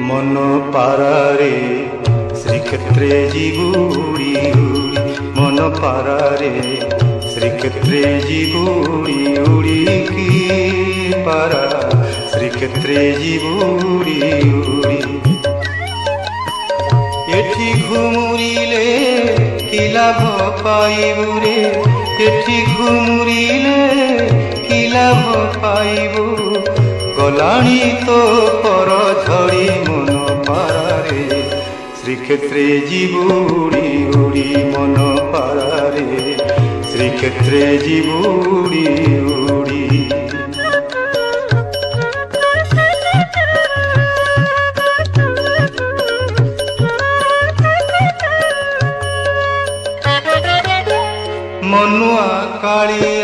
মন পারারে শ্রীক্ষেত্রে জীবুড়ি উড়ি, মন পারারে শ্রীক্ষেত্রে জীবুড়ি উড়ি, কি পারা শ্রীক্ষেত্রে জীবুড়ি উড়ি। এটি ঘুমুরিলে কি লাভ পাইবু রে, এটি ঘুমুরিলে কি লাভ পাইবু, গলাণী তো পর ঝড়ি মন পারারে শ্রীক্ষেত্রে জীবুড়ি উড়ি, মন পারারে শ্রীক্ষেত্রে জীবুড়ি উড়ি। মনুয়া কালী